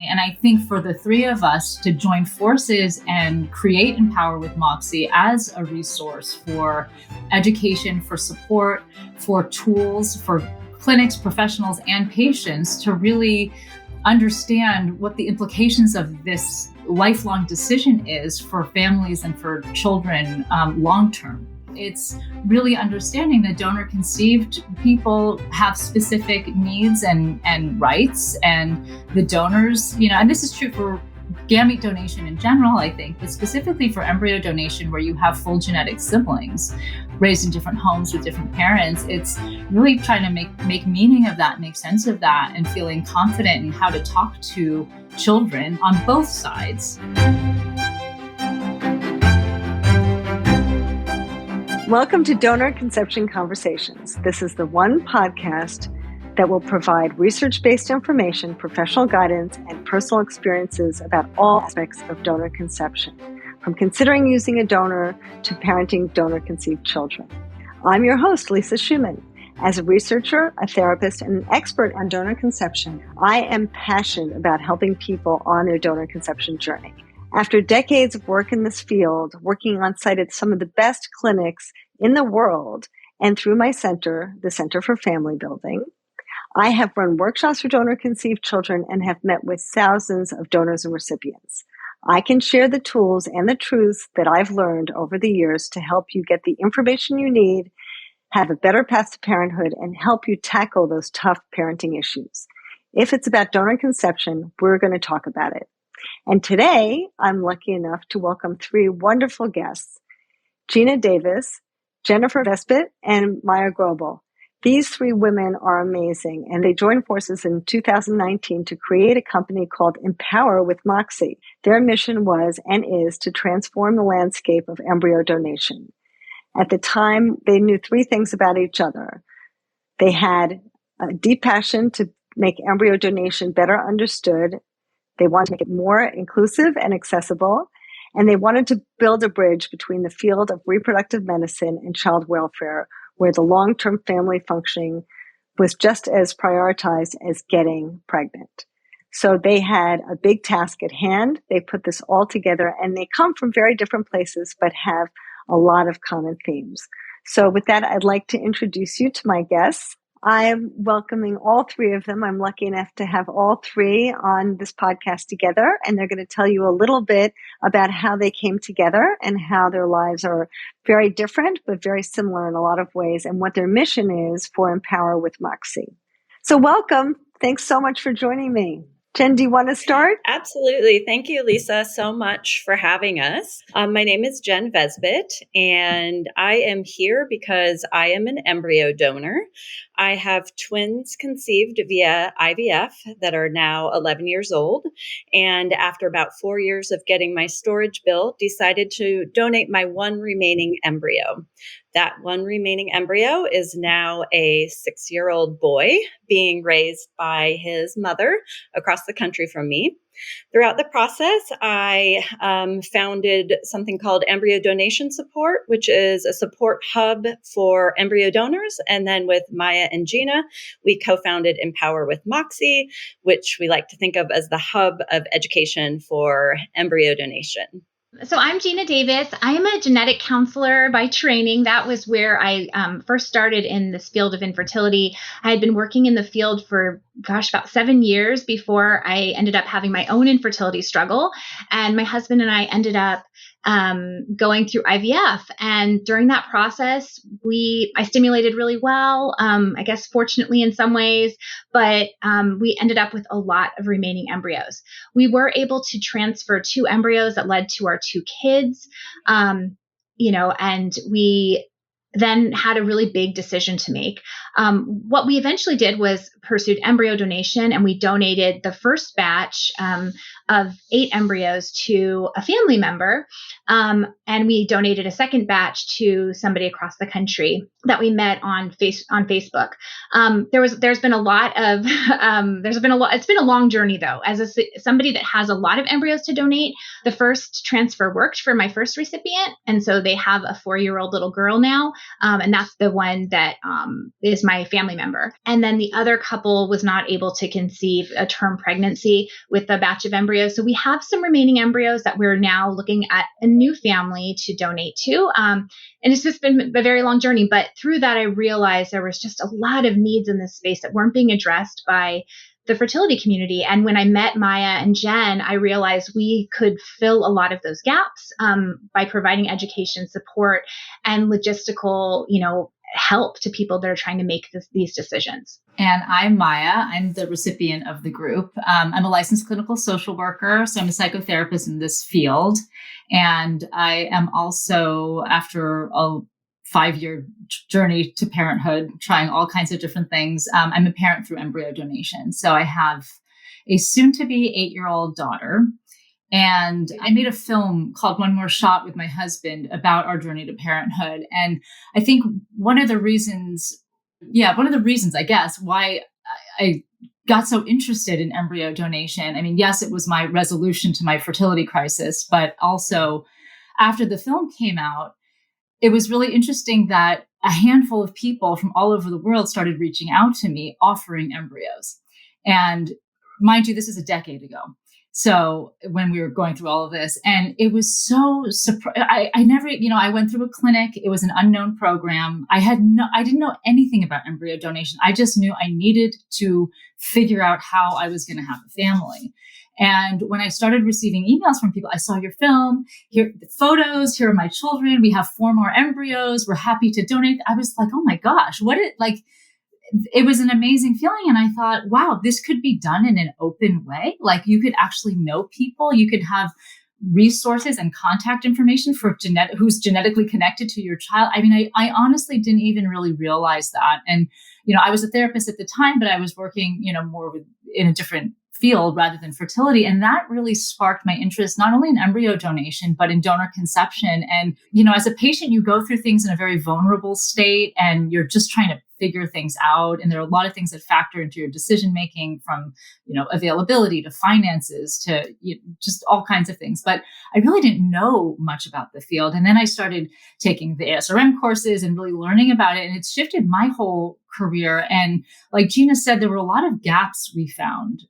And I think for the three of us to join forces and create Empower with Moxi as a resource for education, for support, for tools, for clinics, professionals, and patients to really understand what the implications of this lifelong decision is for families and for children long term. It's really understanding that donor-conceived people have specific needs and rights, and the donors, and this is true for gamete donation in general, I think, but specifically for embryo donation, where you have full genetic siblings raised in different homes with different parents. It's really trying to make meaning of that, make sense of that, and feeling confident in how to talk to children on both sides. Welcome to Donor Conception Conversations. This is the one podcast that will provide research-based information, professional guidance, and personal experiences about all aspects of donor conception, from considering using a donor to parenting donor-conceived children. I'm your host, Lisa Schumann. As a researcher, a therapist, and an expert on donor conception, I am passionate about helping people on their donor conception journey. After decades of work in this field, working on site at some of the best clinics in the world, and through my center, the Center for Family Building, I have run workshops for donor-conceived children and have met with thousands of donors and recipients. I can share the tools and the truths that I've learned over the years to help you get the information you need, have a better path to parenthood, and help you tackle those tough parenting issues. If it's about donor conception, we're going to talk about it. And today, I'm lucky enough to welcome three wonderful guests, Gina Davis, Jennifer Vesbit, and Maya Grobel. These three women are amazing, and they joined forces in 2019 to create a company called Empower with Moxi. Their mission was and is to transform the landscape of embryo donation. At the time, they knew three things about each other. They had a deep passion to make embryo donation better understood. They wanted to make it more inclusive and accessible, and they wanted to build a bridge between the field of reproductive medicine and child welfare, where the long-term family functioning was just as prioritized as getting pregnant. So they had a big task at hand. They put this all together, and they come from very different places, but have a lot of common themes. So with that, I'd like to introduce you to my guests. I'm welcoming all three of them. I'm lucky enough to have all three on this podcast together, and they're going to tell you a little bit about how they came together and how their lives are very different, but very similar in a lot of ways, and what their mission is for Empower with Moxi. So welcome. Thanks so much for joining me. Jen, do you want to start? Absolutely. Thank you, Lisa, so much for having us. My name is Jen Vesbit, and I am here because I am an embryo donor. I have twins conceived via IVF that are now 11 years old. And after about 4 years of getting my storage built, decided to donate my one remaining embryo. That one remaining embryo is now a 6-year-old boy being raised by his mother across the country from me. Throughout the process, I founded something called Embryo Donation Support, which is a support hub for embryo donors. And then with Maya and Gina, we co-founded Empower with Moxi, which we like to think of as the hub of education for embryo donation. So I'm Gina Davis. I am a genetic counselor by training. That was where I first started in this field of infertility. I had been working in the field for, about 7 years before I ended up having my own infertility struggle. And my husband and I ended up going through IVF. And during that process, I stimulated really well, I guess fortunately in some ways, but we ended up with a lot of remaining embryos. We were able to transfer 2 embryos that led to our 2 kids, and we then had a really big decision to make. What we eventually did was pursued embryo donation, and we donated the first batch of 8 embryos to a family member, and we donated a second batch to somebody across the country that we met on Facebook. There's been a lot. It's been a long journey though. As somebody that has a lot of embryos to donate, the first transfer worked for my first recipient, and so they have a 4-year-old little girl now. And that's the one that is my family member. And then the other couple was not able to conceive a term pregnancy with a batch of embryos. So we have some remaining embryos that we're now looking at a new family to donate to. And it's just been a very long journey. But through that, I realized there was just a lot of needs in this space that weren't being addressed by the fertility community. And when I met Maya and Jen, I realized we could fill a lot of those gaps by providing education, support, and logistical, help to people that are trying to make these decisions. And I'm Maya. I'm the recipient of the group. I'm a licensed clinical social worker, so I'm a psychotherapist in this field. And I am also, after a 5-year journey to parenthood, trying all kinds of different things, I'm a parent through embryo donation. So I have a soon-to-be 8-year-old daughter. And I made a film called One More Shot with my husband about our journey to parenthood. And I think one of the reasons, I guess, why I got so interested in embryo donation. I mean, yes, it was my resolution to my fertility crisis, but also after the film came out, it was really interesting that a handful of people from all over the world started reaching out to me offering embryos. And mind you, this is a decade ago. So when we were going through all of this, and it was so I never, I went through a clinic. It was an unknown program. I didn't know anything about embryo donation. I just knew I needed to figure out how I was going to have a family. And when I started receiving emails from people, I saw your film, here are the photos, here are my children. We have 4 more embryos. We're happy to donate. I was like, oh my gosh, it was an amazing feeling. And I thought, wow, this could be done in an open way. Like you could actually know people. You could have resources and contact information for who's genetically connected to your child. I mean, I honestly didn't even really realize that. And, I was a therapist at the time, but I was working, more in a different field rather than fertility. And that really sparked my interest, not only in embryo donation, but in donor conception. And, as a patient, you go through things in a very vulnerable state and you're just trying to figure things out. And there are a lot of things that factor into your decision-making, from, availability to finances to just all kinds of things. But I really didn't know much about the field. And then I started taking the ASRM courses and really learning about it. And it's shifted my whole career. And like Gina said, there were a lot of gaps we found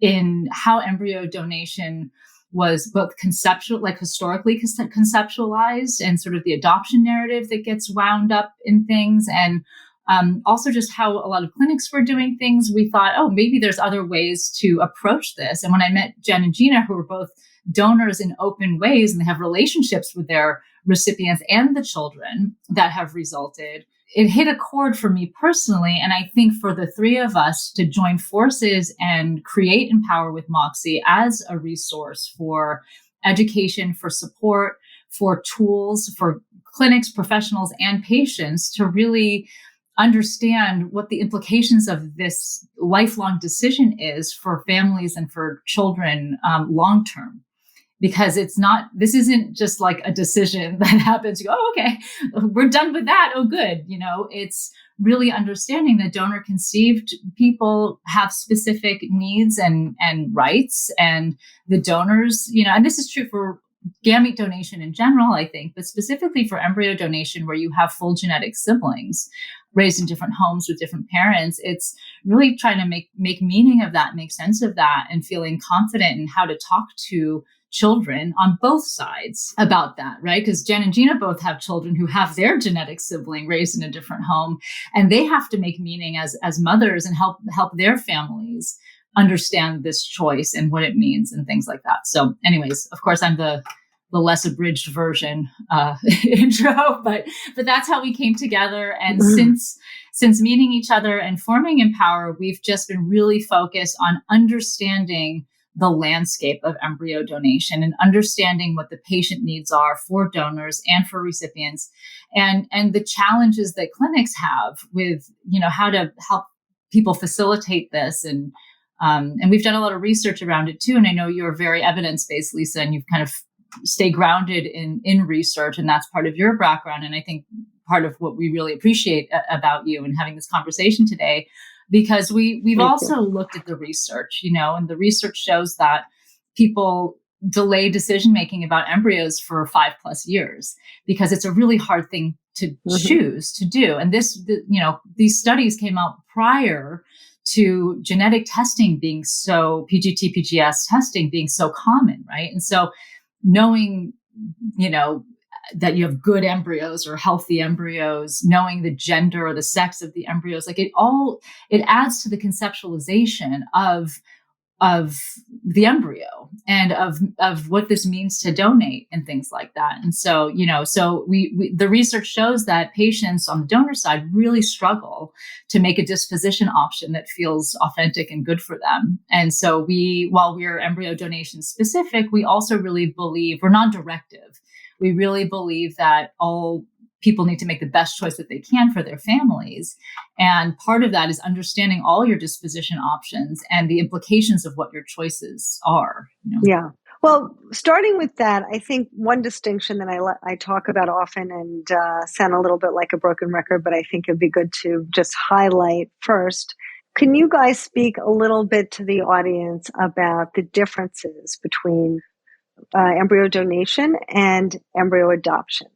in how embryo donation was both conceptual, like historically conceptualized, and sort of the adoption narrative that gets wound up in things. And also just how a lot of clinics were doing things. We thought, oh, maybe there's other ways to approach this. And when I met Jen and Gina, who were both donors in open ways, and they have relationships with their recipients and the children that have resulted, it hit a chord for me personally. And I think for the 3 of us to join forces and create Empower with Moxi as a resource for education, for support, for tools, for clinics, professionals, and patients to really understand what the implications of this lifelong decision is for families and for children long term. Because this isn't just like a decision that happens. You go, oh, okay, we're done with that. Oh, good. It's really understanding that donor conceived people have specific needs and rights, and the donors, and this is true for gamete donation in general, I think, but specifically for embryo donation, where you have full genetic siblings raised in different homes with different parents. It's really trying to make meaning of that, make sense of that, and feeling confident in how to talk to children on both sides about that, right? Because Jen and Gina both have children who have their genetic sibling raised in a different home, and they have to make meaning as mothers and help their families understand this choice and what it means and things like that. So anyways, of course, I'm the less abridged version intro, but that's how we came together. And since meeting each other and forming Empower, we've just been really focused on understanding the landscape of embryo donation and understanding what the patient needs are for donors and for recipients, and the challenges that clinics have with, how to help people facilitate this. And we've done a lot of research around it too. And I know you're very evidence-based, Lisa, and you've kind of stay grounded in research, and that's part of your background. And I think part of what we really appreciate about you and having this conversation today, because we've also looked at the research, and the research shows that people delay decision making about embryos for 5+ years, because it's a really hard thing to choose to do. And these studies came out prior to genetic testing being so, PGT, PGS testing being so common, right? And so knowing, that you have good embryos or healthy embryos, knowing the gender or the sex of the embryos, like it adds to the conceptualization of the embryo and of what this means to donate and things like that. And so, the research shows that patients on the donor side really struggle to make a disposition option that feels authentic and good for them. And so while we're embryo donation specific, we also really believe we're non-directive. We really believe that all people need to make the best choice that they can for their families. And part of that is understanding all your disposition options and the implications of what your choices are. Yeah. Well, starting with that, I think one distinction that I talk about often and sound a little bit like a broken record, but I think it'd be good to just highlight first. Can you guys speak a little bit to the audience about the differences between embryo donation and embryo adoption?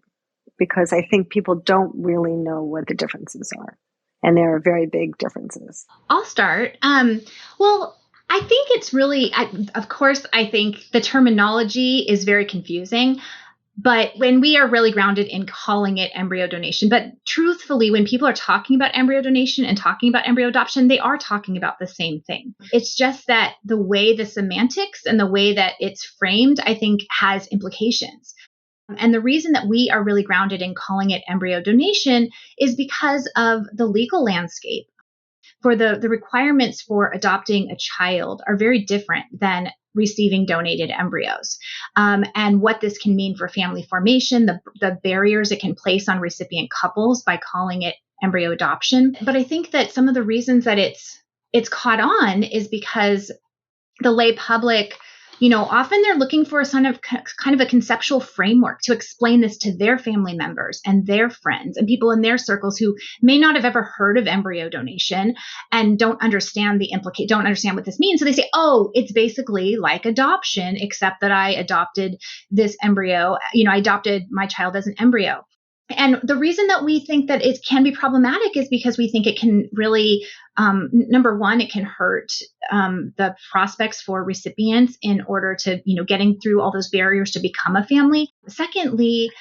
Because I think people don't really know what the differences are. And there are very big differences. I'll start. Well, I think it's really, of course, I think the terminology is very confusing. But when we are really grounded in calling it embryo donation, but truthfully, when people are talking about embryo donation and talking about embryo adoption, they are talking about the same thing. It's just that the way the semantics and the way that it's framed, I think, has implications. And the reason that we are really grounded in calling it embryo donation is because of the legal landscape. For the requirements for adopting a child are very different than receiving donated embryos. And what this can mean for family formation, the barriers it can place on recipient couples by calling it embryo adoption. But I think that some of the reasons that it's caught on is because the lay public, often they're looking for kind of a conceptual framework to explain this to their family members and their friends and people in their circles who may not have ever heard of embryo donation and don't understand what this means. So they say, oh, it's basically like adoption, except that I adopted this embryo. I adopted my child as an embryo. And the reason that we think that it can be problematic is because we think it can really, number one, it can hurt the prospects for recipients in order to, getting through all those barriers to become a family. Secondly,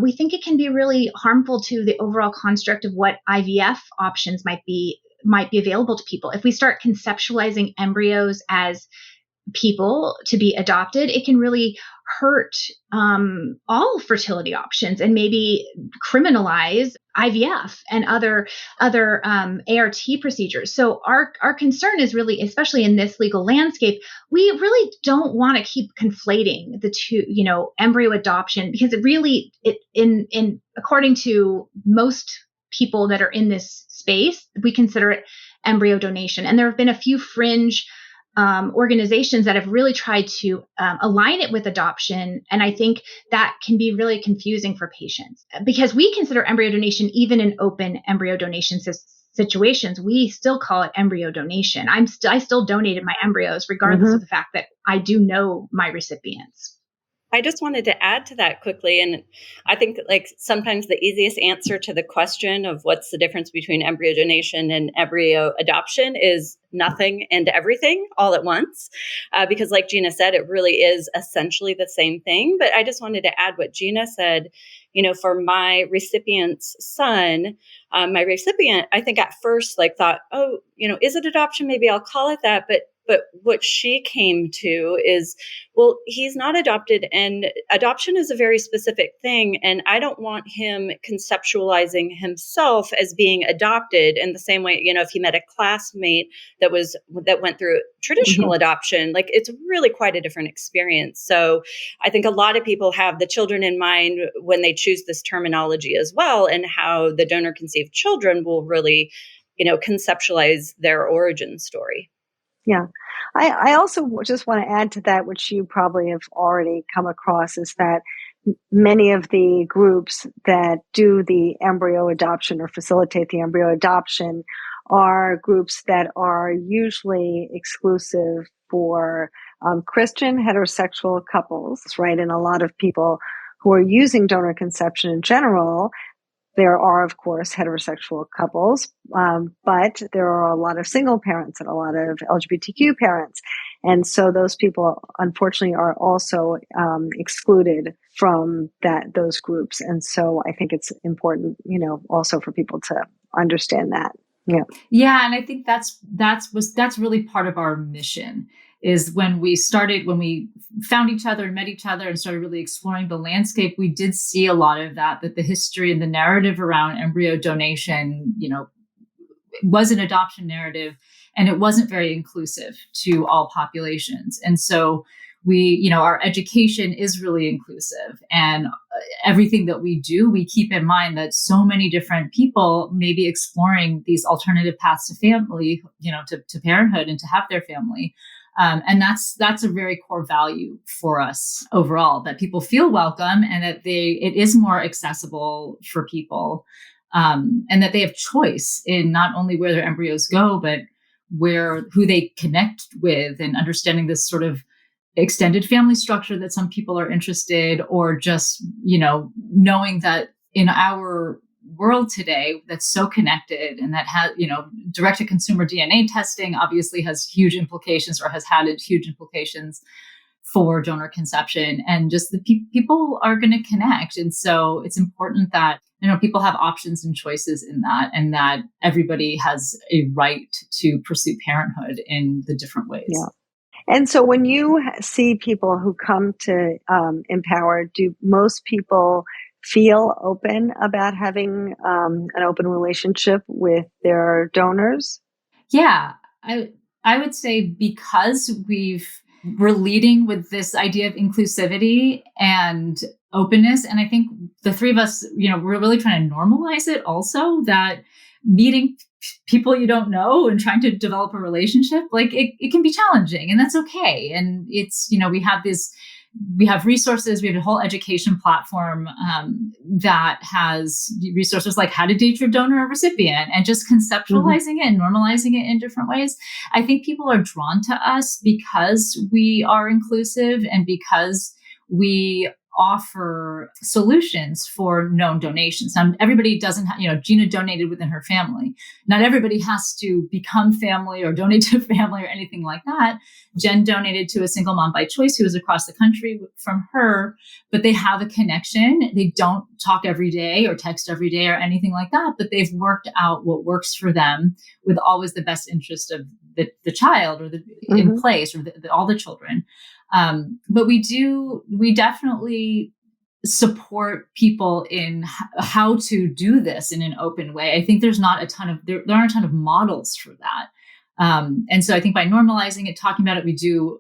we think it can be really harmful to the overall construct of what IVF options might be available to people. If we start conceptualizing embryos as people to be adopted, it can really hurt all fertility options and maybe criminalize IVF and other ART procedures. So our concern is really, especially in this legal landscape, we really don't want to keep conflating the two, embryo adoption, because according to most people that are in this space, we consider it embryo donation. And there have been a few fringe organizations that have really tried to align it with adoption. And I think that can be really confusing for patients, because we consider embryo donation, even in open embryo donation situations, we still call it embryo donation. I still donated my embryos, regardless of the fact that I do know my recipients. I just wanted to add to that quickly. And I think sometimes the easiest answer to the question of what's the difference between embryo donation and embryo adoption is nothing and everything all at once. Because like Gina said, it really is essentially the same thing. But I just wanted to add what Gina said, for my recipient's son, my recipient, I think at first thought, oh, is it adoption? Maybe I'll call it that. But what she came to is, well, he's not adopted, and adoption is a very specific thing. And I don't want him conceptualizing himself as being adopted in the same way, if he met a classmate that went through traditional adoption, it's really quite a different experience. So I think a lot of people have the children in mind when they choose this terminology as well, and how the donor conceived children will really, conceptualize their origin story. Yeah. I also just want to add to that, which you probably have already come across, is that many of the groups that do the embryo adoption or facilitate the embryo adoption are groups that are usually exclusive for Christian heterosexual couples, right? And a lot of people who are using donor conception in general. There are, of course, heterosexual couples, but there are a lot of single parents and a lot of LGBTQ parents. And so those people, unfortunately, are also excluded from those groups. And so I think it's important, also for people to understand that. Yeah. Yeah. And I think that's really part of our mission, is when we found each other and met each other and started really exploring the landscape, we did see a lot of that the history and the narrative around embryo donation, was an adoption narrative, and it wasn't very inclusive to all populations. And so our education is really inclusive, and everything that we do, we keep in mind that so many different people may be exploring these alternative paths to family, to parenthood and to have their family. And that's a very core value for us overall, that people feel welcome and that it is more accessible for people, and that they have choice in not only where their embryos go, but who they connect with, and understanding this sort of extended family structure that some people are interested, or just, knowing that in our world today that's so connected, and that has, direct to consumer DNA testing obviously has huge implications, or has had huge implications for donor conception, and just the people are going to connect. And so it's important that, people have options and choices in that, and that everybody has a right to pursue parenthood in the different ways. Yeah. And so when you see people who come to Empower, do most people feel open about having an open relationship with their donors? Yeah, I would say, because we're leading with this idea of inclusivity and openness. And I think the three of us, we're really trying to normalize it also, that meeting people you don't know and trying to develop a relationship, like it can be challenging, and that's okay. And it's, we have resources. We have a whole education platform that has resources like how to date your donor or recipient, and just conceptualizing it and normalizing it in different ways. I think people are drawn to us because we are inclusive, and because we offer solutions for known donations. Everybody doesn't have, Gina donated within her family. Not everybody has to become family or donate to family or anything like that. Jen donated to a single mom by choice who was across the country from her, but they have a connection. They don't talk every day or text every day or anything like that, but they've worked out what works for them, with always the best interest of the child, or in place, or all the children. But we definitely support people in how to do this in an open way. I think there aren't a ton of models for that. And so I think by normalizing it, talking about it, we do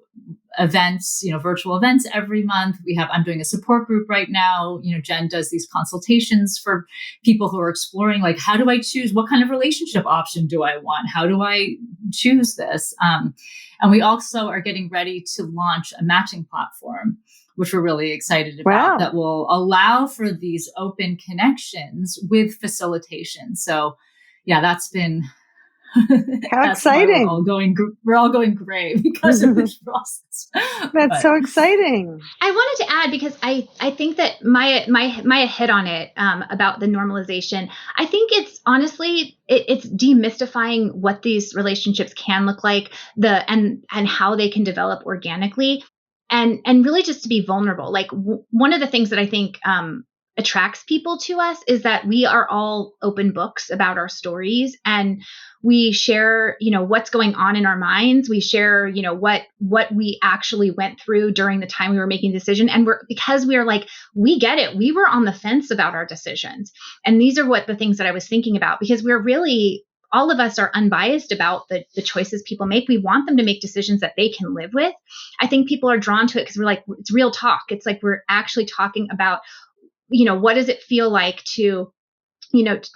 events, virtual events every month. I'm doing a support group right now. Jen does these consultations for people who are exploring, like, how do I choose? What kind of relationship option do I want? How do I choose this? And we also are getting ready to launch a matching platform, which we're really excited about, that will allow for these open connections with facilitation. So yeah, that's been how exciting. We're all going gray because of this process. That's so exciting. I wanted to add, because I think that Maya hit on it about the normalization. I think it's honestly, it's demystifying what these relationships can look like, and how they can develop organically, and really just to be vulnerable. Like one of the things that I think attracts people to us is that we are all open books about our stories, and we share, what's going on in our minds. We share, what we actually went through during the time we were making the decision. And because we are like, we get it. We were on the fence about our decisions. And these are the things that I was thinking about, because we're really, all of us are unbiased about the choices people make. We want them to make decisions that they can live with. I think people are drawn to it because we're like, it's real talk. It's like, we're actually talking about, what does it feel like to,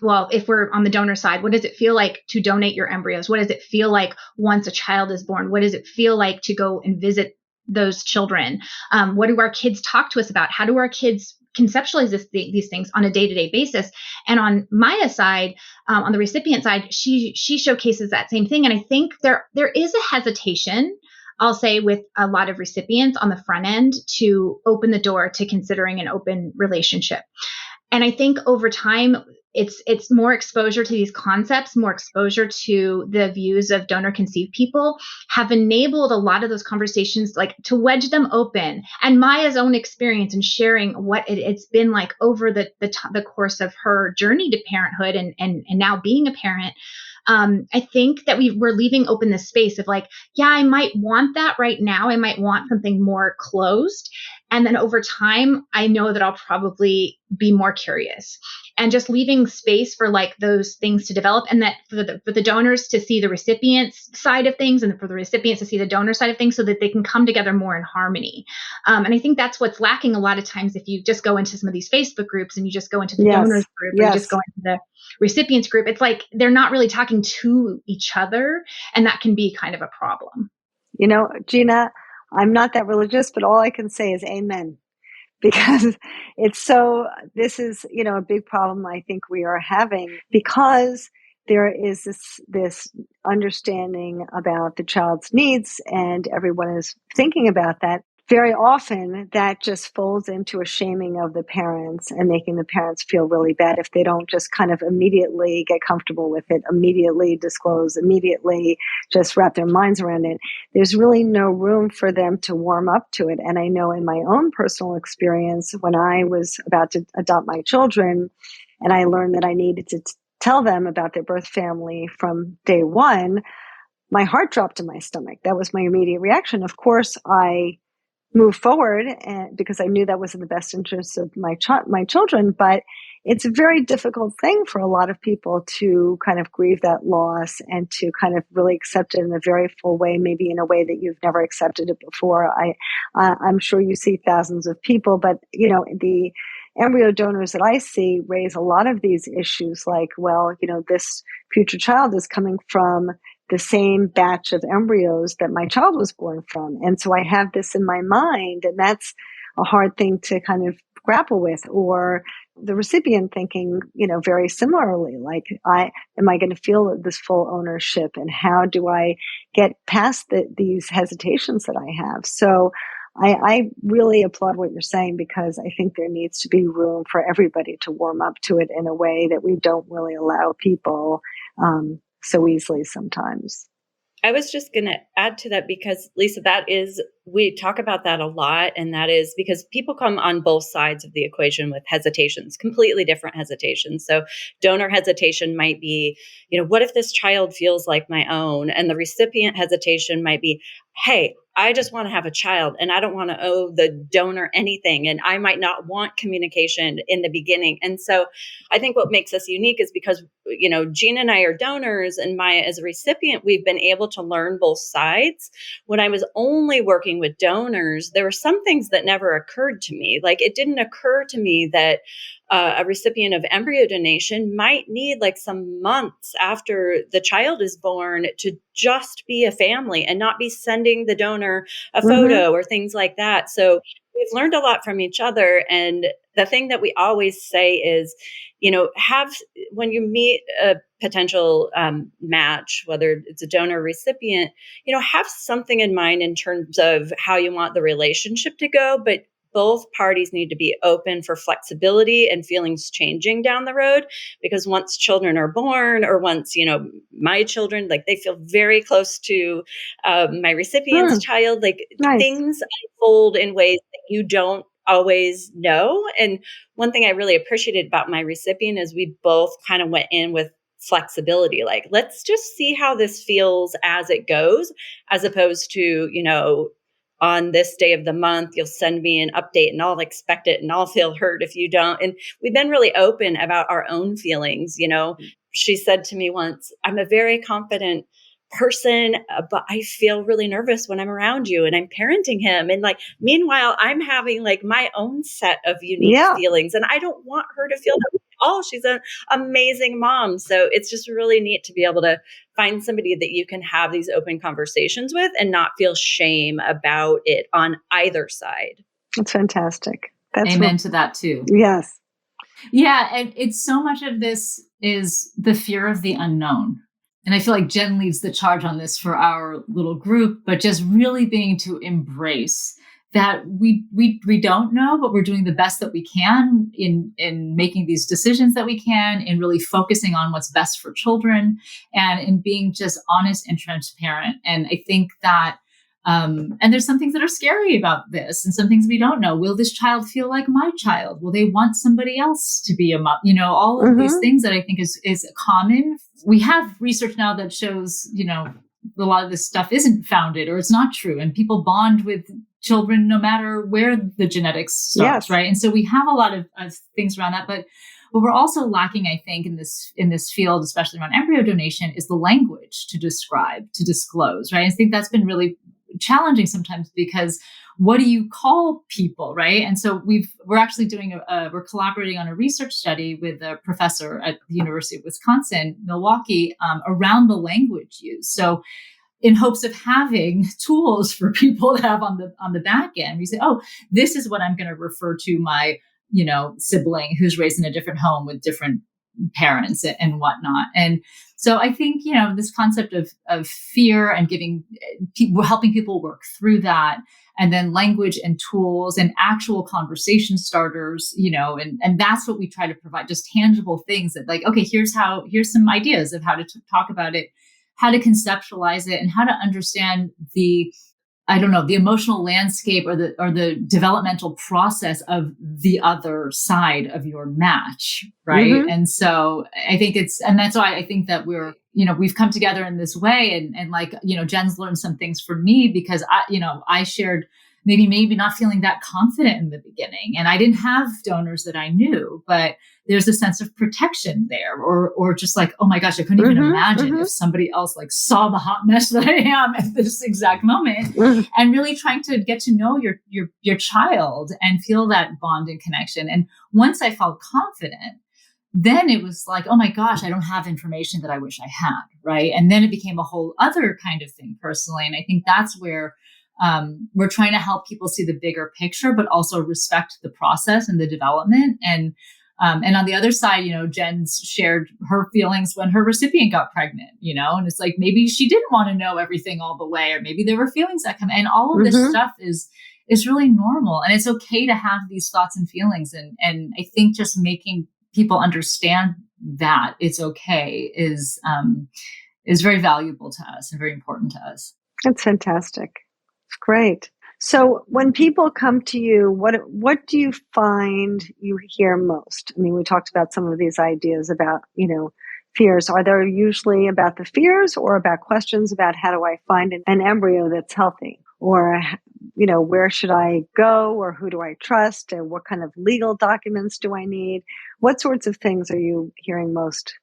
well, if we're on the donor side, what does it feel like to donate your embryos? What does it feel like once a child is born? What does it feel like to go and visit those children? What do our kids talk to us about? How do our kids conceptualize these things on a day-to-day basis? And on Maya's side, on the recipient side, she showcases that same thing. And I think there is a hesitation I'll say with a lot of recipients on the front end to open the door to considering an open relationship. And I think over time, it's more exposure to these concepts, more exposure to the views of donor conceived people have enabled a lot of those conversations, like to wedge them open. And Maya's own experience in sharing what it's been like over the course of her journey to parenthood and now being a parent. I think that we're leaving open the space of like, yeah, I might want that right now. I might want something more closed. And then over time, I know that I'll probably be more curious, and just leaving space for like those things to develop, and that for the donors to see the recipient's side of things and for the recipients to see the donor side of things so that they can come together more in harmony. And I think that's what's lacking a lot of times. If you just go into some of these Facebook groups and you just go into the donors group or you just go into the recipients group, it's like they're not really talking to each other. And that can be kind of a problem. You know, Gina, I'm not that religious, but all I can say is amen. Because this is, a big problem I think we are having, because there is this understanding about the child's needs and everyone is thinking about that. Very often that just folds into a shaming of the parents and making the parents feel really bad if they don't just kind of immediately get comfortable with it, immediately disclose, immediately just wrap their minds around it. There's really no room for them to warm up to it. And I know in my own personal experience, when I was about to adopt my children and I learned that I needed to tell them about their birth family from day one, my heart dropped in my stomach. That was my immediate reaction. Of course, I move forward because I knew that was in the best interest of my children. But it's a very difficult thing for a lot of people to kind of grieve that loss and to kind of really accept it in a very full way, maybe in a way that you've never accepted it before. I'm sure you see thousands of people, but the embryo donors that I see raise a lot of these issues like, well, this future child is coming from the same batch of embryos that my child was born from. And so I have this in my mind, and that's a hard thing to kind of grapple with. Or the recipient thinking, very similarly, like, am I going to feel this full ownership, and how do I get past these hesitations that I have? So I really applaud what you're saying, because I think there needs to be room for everybody to warm up to it in a way that we don't really allow people so easily sometimes. I was just going to add to that because, Lisa, we talk about that a lot. And that is because people come on both sides of the equation with hesitations, completely different hesitations. So donor hesitation might be, what if this child feels like my own? And the recipient hesitation might be, hey, I just want to have a child and I don't want to owe the donor anything. And I might not want communication in the beginning. And so I think what makes us unique is because, Gina and I are donors and Maya is a recipient. We've been able to learn both sides. When I was only working with donors, there were some things that never occurred to me. Like, it didn't occur to me that a recipient of embryo donation might need like some months after the child is born to just be a family and not be sending the donor a photo or things like that. So we've learned a lot from each other. And the thing that we always say is, when you meet a potential match, whether it's a donor or recipient, have something in mind in terms of how you want the relationship to go, but both parties need to be open for flexibility and feelings changing down the road, because once children are born, or once, my children, like, they feel very close to my recipient's child, like nice. Things unfold in ways that you don't always know. And one thing I really appreciated about my recipient is we both kind of went in with flexibility. Like, let's just see how this feels as it goes, as opposed to, on this day of the month, you'll send me an update and I'll expect it and I'll feel hurt if you don't. And we've been really open about our own feelings. She said to me once, I'm a very confident person, but I feel really nervous when I'm around you and I'm parenting him. And like, meanwhile, I'm having like my own set of unique feelings, and I don't want her to feel that at all. She's an amazing mom. So it's just really neat to be able to find somebody that you can have these open conversations with and not feel shame about it on either side. That's fantastic. Amen to that too. Yes. Yeah. And it's so much of this is the fear of the unknown. and I feel like Jen leads the charge on this for our little group, but just really being to embrace that we don't know, but we're doing the best that we can in making these decisions that we can, in really focusing on what's best for children, and in being just honest and transparent. And I think that, and there's some things that are scary about this, and some things we don't know. Will this child feel like my child? Will they want somebody else to be a mom? All of these things that I think is common. We have research now that shows, a lot of this stuff isn't founded or it's not true, and people bond with children no matter where the genetics starts, right? And so we have a lot of things around that, but what we're also lacking, I think, in this field, especially around embryo donation, is the language to describe, to disclose, right? I think that's been really challenging sometimes, because what do you call people, right? And so we're actually we're collaborating on a research study with a professor at the University of Wisconsin, Milwaukee, around the language used. So in hopes of having tools for people to have on the back end, we say, oh, this is what I'm going to refer to my, sibling who's raised in a different home with different parents and whatnot. And so I think, this concept of fear and helping people work through that, and then language and tools and actual conversation starters, and that's what we try to provide, just tangible things that, like, okay, here's some ideas of how to talk about it, how to conceptualize it, and how to understand the emotional landscape or the developmental process of the other side of your match. Right. Mm-hmm. And so I think and that's why I think that we've come together in this way, and like, Jen's learned some things from me, because I shared maybe not feeling that confident in the beginning, and I didn't have donors that I knew, but there's a sense of protection there, or just like, oh my gosh, I couldn't even imagine if somebody else like saw the hot mess that I am at this exact moment, and really trying to get to know your child and feel that bond and connection. And once I felt confident, then it was like, oh my gosh, I don't have information that I wish I had, right? And then it became a whole other kind of thing personally. And I think that's where we're trying to help people see the bigger picture, but also respect the process and the development. And on the other side, Jen's shared her feelings when her recipient got pregnant, and it's like, maybe she didn't want to know everything all the way, or maybe there were feelings that come, and all of this stuff is really normal. And it's okay to have these thoughts and feelings. And I think just making people understand that it's okay is very valuable to us and very important to us. That's fantastic. It's great. So when people come to you, what do you find you hear most? I mean, we talked about some of these ideas about, fears. Are there usually about the fears, or about questions about how do I find an embryo that's healthy? Or, where should I go, or who do I trust, and what kind of legal documents do I need? What sorts of things are you hearing most?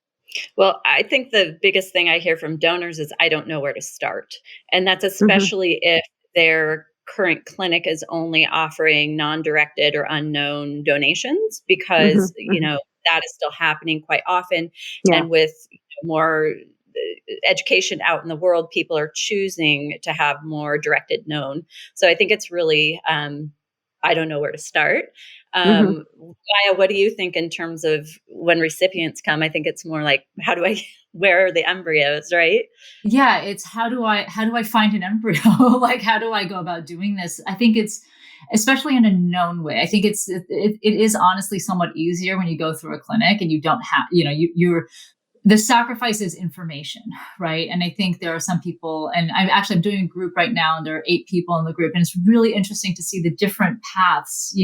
Well, I think the biggest thing I hear from donors is I don't know where to start. And that's especially if their current clinic is only offering non-directed or unknown donations, because, that is still happening quite often. Yeah. And with more education out in the world, people are choosing to have more directed known. So I think it's really, I don't know where to start. Maya, what do you think in terms of when recipients come? I think it's more like, where are the embryos, right? Yeah, it's how do I find an embryo? Like, how do I go about doing this? I think it's, especially in a known way, I think it is honestly somewhat easier when you go through a clinic and you don't have, you're the sacrifice is information, right? And I think there are some people, and I'm doing a group right now, and there are 8 people in the group, and it's really interesting to see the different paths.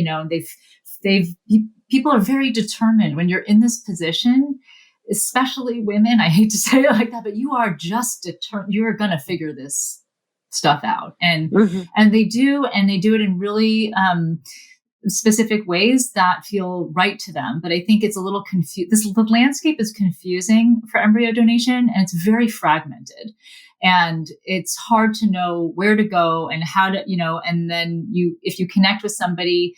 People are very determined when you're in this position, especially women. I hate to say it like that, but you are just determined. You're going to figure this stuff out, and they do it in really specific ways that feel right to them. But I think it's a little confused. The landscape is confusing for embryo donation, and it's very fragmented, and it's hard to know where to go and how to, and then if you connect with somebody,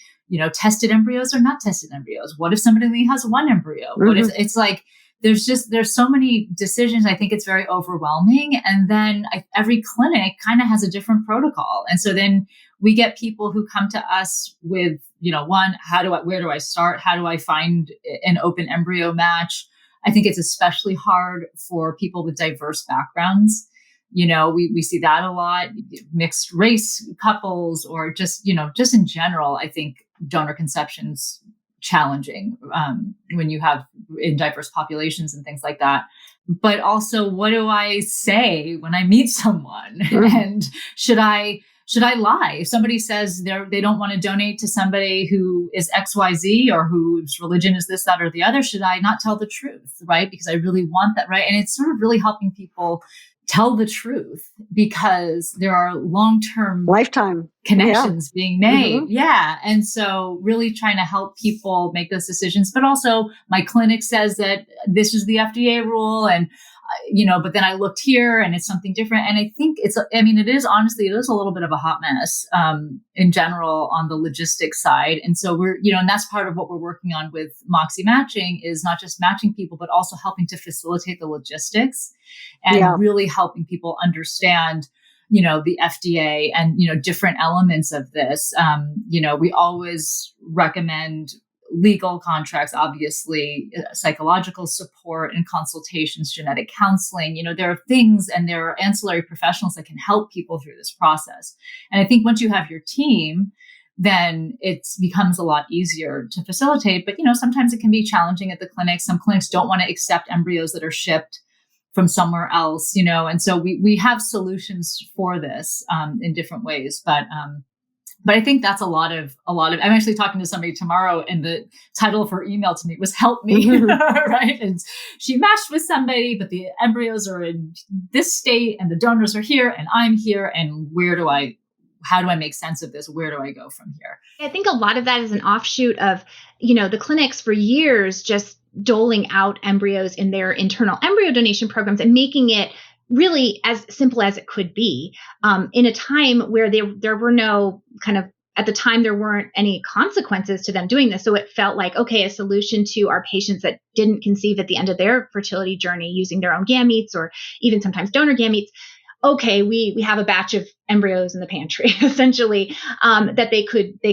tested embryos or not tested embryos. What if somebody only has one embryo? What if it's like, there's so many decisions. I think it's very overwhelming. And then every clinic kind of has a different protocol. And so then we get people who come to us with, where do I start? How do I find an open embryo match? I think it's especially hard for people with diverse backgrounds. We see that a lot, mixed race couples, or just in general, I think donor conception's challenging when you have in diverse populations and things like that. But also, what do I say when I meet someone? And should I lie? If somebody says they don't want to donate to somebody who is XYZ or whose religion is this, that, or the other, should I not tell the truth, right? Because I really want that, right? And it's sort of really helping people tell the truth, because there are long-term lifetime connections being made. Yeah. And so really trying to help people make those decisions. But also my clinic says that this is the FDA rule, and but then I looked here and it's something different. And I think it is a little bit of a hot mess in general on the logistics side. And so and that's part of what we're working on with Moxi Matching, is not just matching people, but also helping to facilitate the logistics and really helping people understand, the FDA and, different elements of this. We always recommend legal contracts, obviously, psychological support and consultations, genetic counseling. There are things and there are ancillary professionals that can help people through this process. And I think once you have your team, then it becomes a lot easier to facilitate. But, sometimes it can be challenging at the clinic. Some clinics don't want to accept embryos that are shipped from somewhere else, and so we have solutions for this in different ways. But I think that's a lot of, I'm actually talking to somebody tomorrow, and the title of her email to me was "Help Me," right? And she matched with somebody, but the embryos are in this state and the donors are here and I'm here. And how do I make sense of this? Where do I go from here? I think a lot of that is an offshoot of, the clinics for years just doling out embryos in their internal embryo donation programs and making it really as simple as it could be, in a time where there were no at the time, there weren't any consequences to them doing this. So it felt like, okay, a solution to our patients that didn't conceive at the end of their fertility journey using their own gametes or even sometimes donor gametes. Okay, we have a batch of embryos in the pantry, essentially, that they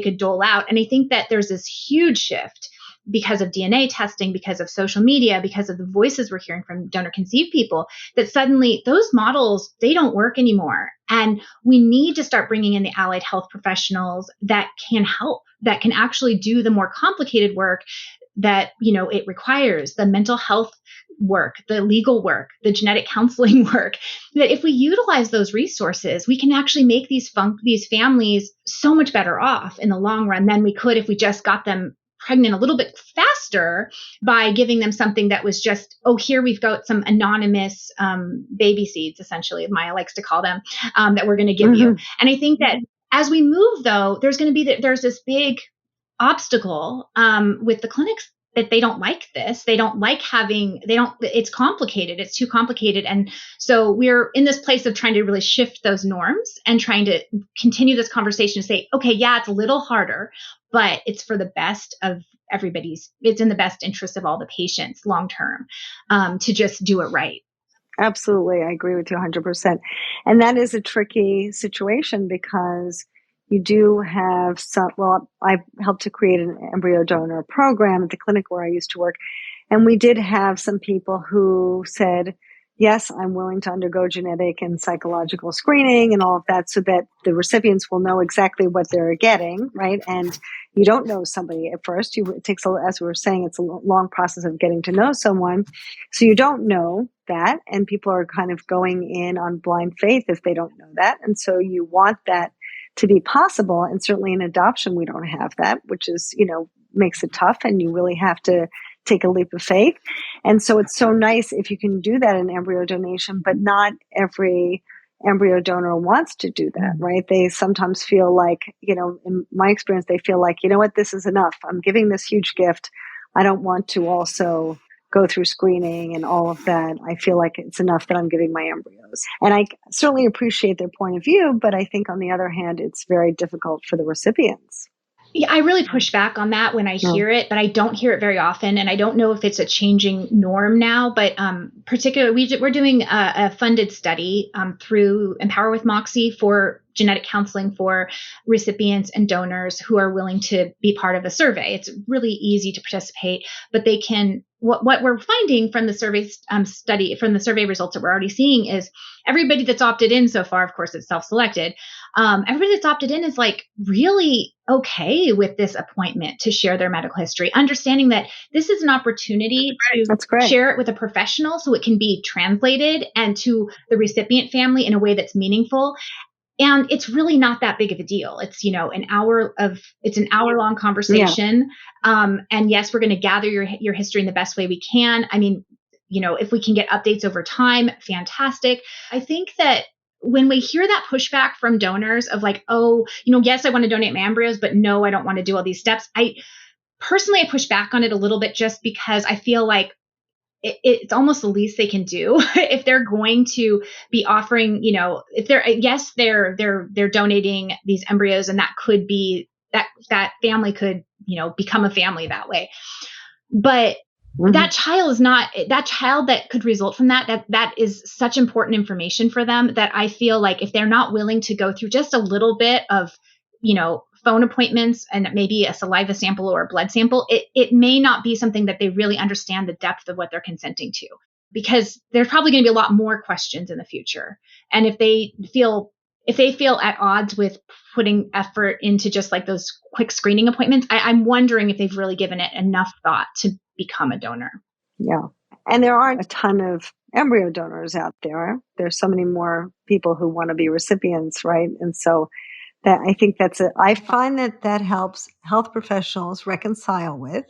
could dole out. And I think that there's this huge shift because of DNA testing, because of social media, because of the voices we're hearing from donor conceived people, that suddenly those models, they don't work anymore. And we need to start bringing in the allied health professionals that can help, that can actually do the more complicated work that, it requires, the mental health work, the legal work, the genetic counseling work, that if we utilize those resources, we can actually make these families so much better off in the long run than we could if we just got them pregnant a little bit faster by giving them something that was just, here we've got some anonymous baby seeds, essentially, Maya likes to call them, that we're going to give you. And I think that as we move, though, there's this big obstacle with the clinics, that they don't like this. They don't like it's complicated. It's too complicated. And so we're in this place of trying to really shift those norms and trying to continue this conversation to say, okay, yeah, it's a little harder, but it's for the best of it's in the best interest of all the patients long-term, to just do it right. Absolutely. I agree with you 100%. And that is a tricky situation because you do have I've helped to create an embryo donor program at the clinic where I used to work. And we did have some people who said, yes, I'm willing to undergo genetic and psychological screening and all of that so that the recipients will know exactly what they're getting, right? And you don't know somebody at first. It takes, as we were saying, it's a long process of getting to know someone. So you don't know that. And people are kind of going in on blind faith if they don't know that. And so you want that to be possible. And certainly in adoption, we don't have that, which is, makes it tough, and you really have to take a leap of faith. And so it's so nice if you can do that in embryo donation, but not every embryo donor wants to do that, right? They sometimes feel like, in my experience, they feel like, what, this is enough. I'm giving this huge gift. I don't want to also go through screening and all of that. I feel like it's enough that I'm giving my embryos. And I certainly appreciate their point of view, but I think on the other hand, it's very difficult for the recipients. Yeah, I really push back on that when I hear it, but I don't hear it very often. And I don't know if it's a changing norm now, but particularly we're doing a funded study through Empower with Moxi genetic counseling for recipients and donors who are willing to be part of a survey. It's really easy to participate, but they can, what we're finding from the survey study, from the survey results that we're already seeing is everybody that's opted in so far, of course, it's self-selected. Everybody that's opted in is like really okay with this appointment to share their medical history, understanding that this is an opportunity to share it with a professional so it can be translated and to the recipient family in a way that's meaningful. And it's really not that big of a deal. It's, an hour long conversation. Yeah. And yes, we're going to gather your history in the best way we can. I mean, if we can get updates over time, fantastic. I think that when we hear that pushback from donors of like, oh, yes, I want to donate my embryos, but no, I don't want to do all these steps. I push back on it a little bit just because I feel like it's almost the least they can do if they're going to be offering, if they're donating these embryos, and that could be that family could, become a family that way. But that child is not that child that could result from that is such important information for them that I feel like if they're not willing to go through just a little bit of, phone appointments and maybe a saliva sample or a blood sample, it may not be something that they really understand the depth of what they're consenting to, because there's probably going to be a lot more questions in the future. And if they feel at odds with putting effort into just like those quick screening appointments, I'm wondering if they've really given it enough thought to become a donor. Yeah. And there aren't a ton of embryo donors out there. There's so many more people who want to be recipients, right? And so that I think I find that helps health professionals reconcile with,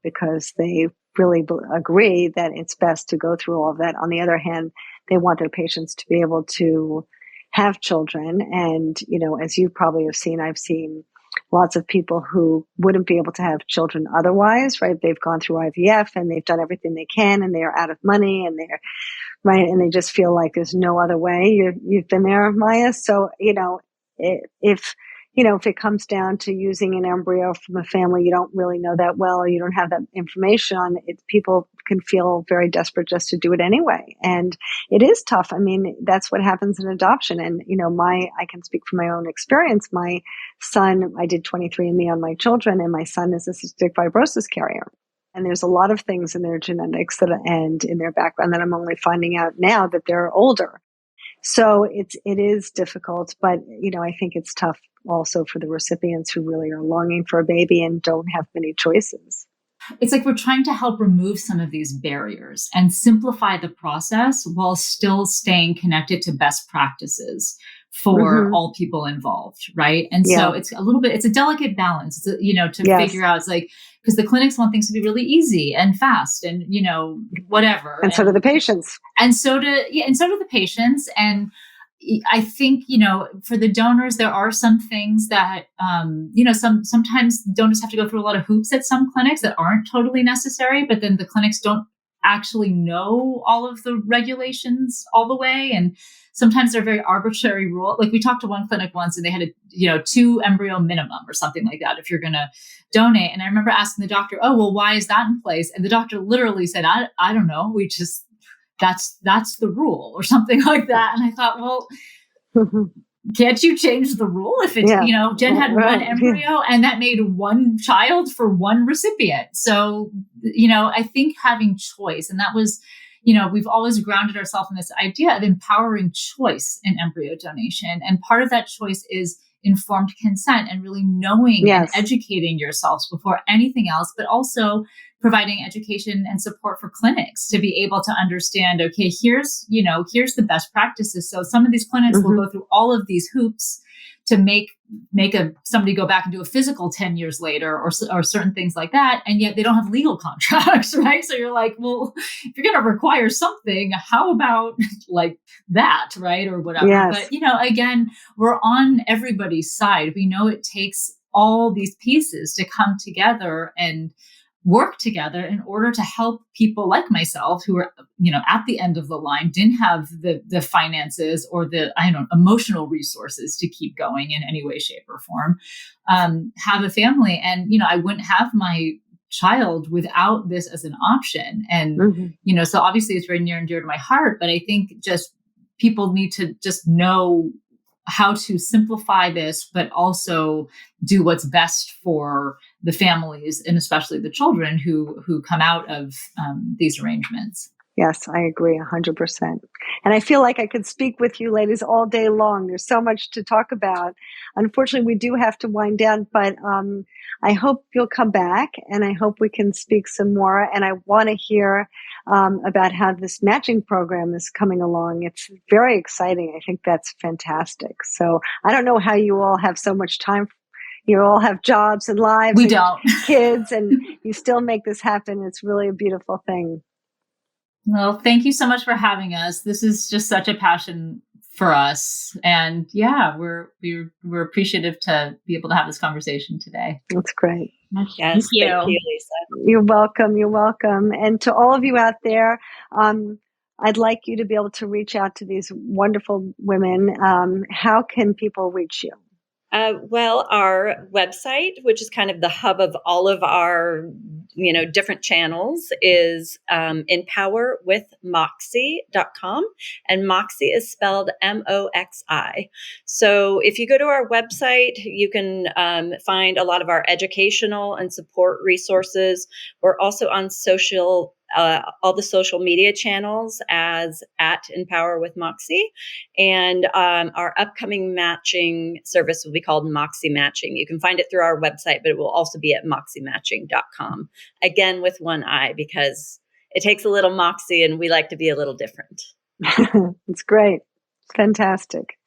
because they really agree that it's best to go through all of that. On the other hand, they want their patients to be able to have children. And, as you probably have seen, I've seen lots of people who wouldn't be able to have children otherwise, right? They've gone through IVF and they've done everything they can, and they are out of money, and they're right. And they just feel like there's no other way. You've been there, Maya. So, if it comes down to using an embryo from a family you don't really know that well, or you don't have that information on it, people can feel very desperate just to do it anyway. And it is tough. I mean, that's what happens in adoption. And, I can speak from my own experience. My son, I did 23andMe on my children, and my son is a cystic fibrosis carrier. And there's a lot of things in their genetics and in their background that I'm only finding out now that they're older. So it is difficult, but, I think it's tough also for the recipients who really are longing for a baby and don't have many choices. It's like we're trying to help remove some of these barriers and simplify the process while still staying connected to best practices for all people involved, right? And so it's a delicate balance, to figure out. It's like, because the clinics want things to be really easy and fast and, whatever. And so do the patients. And so do the patients. And I think, for the donors, there are some things that, sometimes donors have to go through a lot of hoops at some clinics that aren't totally necessary, but then the clinics don't actually know all of the regulations all the way. And sometimes they're very arbitrary rule. Like we talked to one clinic once and they had a 2 embryo minimum or something like that if you're going to donate. And I remember asking the doctor, oh, well, why is that in place? And the doctor literally said, I don't know. That's the rule or something like that. And I thought, well, can't you change the rule if it's, Jen had one embryo and that made one child for one recipient. So, I think having choice, and that was, we've always grounded ourselves in this idea of empowering choice in embryo donation. And part of that choice is informed consent and really knowing and educating yourselves before anything else, but also providing education and support for clinics to be able to understand, okay, here's the best practices. So some of these clinics will go through all of these hoops to make somebody go back and do a physical 10 years later or certain things like that. And yet they don't have legal contracts, right? So you're like, well, if you're going to require something, how about like that, right? Or whatever. Yes. But, again, we're on everybody's side. We know it takes all these pieces to come together and work together in order to help people like myself who are, at the end of the line, didn't have the finances or the, emotional resources to keep going in any way, shape or form, have a family. And, I wouldn't have my child without this as an option. And, so obviously it's very near and dear to my heart, but I think just people need to just know how to simplify this, but also do what's best for the families and especially the children who come out of these arrangements. Yes, I agree 100%. And I feel like I could speak with you ladies all day long. There's so much to talk about. Unfortunately, we do have to wind down, but I hope you'll come back and I hope we can speak some more. And I want to hear about how this matching program is coming along. It's very exciting. I think that's fantastic. So I don't know how you all have so much time. You all have jobs and lives. We and don't. Kids, and you still make this happen. It's really a beautiful thing. Well, thank you so much for having us. This is just such a passion for us. And yeah, we're appreciative to be able to have this conversation today. That's great. Yes, Thank you. Thank you, Lisa. You're welcome. You're welcome. And to all of you out there, I'd like you to be able to reach out to these wonderful women. How can people reach you? Well, our website, which is kind of the hub of all of our, different channels, is empowerwithmoxi.com. And Moxi is spelled Moxi. So if you go to our website, you can find a lot of our educational and support resources. We're also on all the social media channels as at Empower with Moxi. And our upcoming matching service will be called Moxi Matching. You can find it through our website, but it will also be at moximatching.com. Again, with one I, because it takes a little moxie and we like to be a little different. It's great. Fantastic.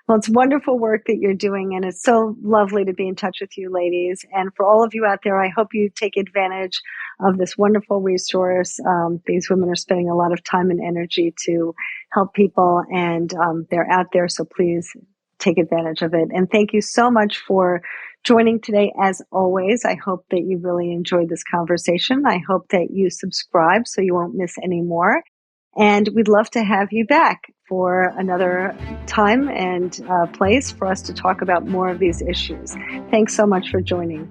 Well, it's wonderful work that you're doing, and it's so lovely to be in touch with you, ladies. And for all of you out there, I hope you take advantage of this wonderful resource. These women are spending a lot of time and energy to help people, and they're out there, so please take advantage of it. And thank you so much for joining today. As always, I hope that you really enjoyed this conversation. I hope that you subscribe so you won't miss any more. And we'd love to have you back for another time and place for us to talk about more of these issues. Thanks so much for joining.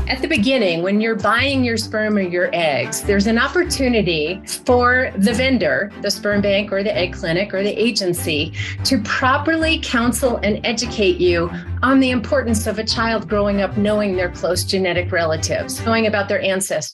At the beginning, when you're buying your sperm or your eggs, there's an opportunity for the vendor, the sperm bank or the egg clinic or the agency, to properly counsel and educate you on the importance of a child growing up knowing their close genetic relatives, knowing about their ancestors.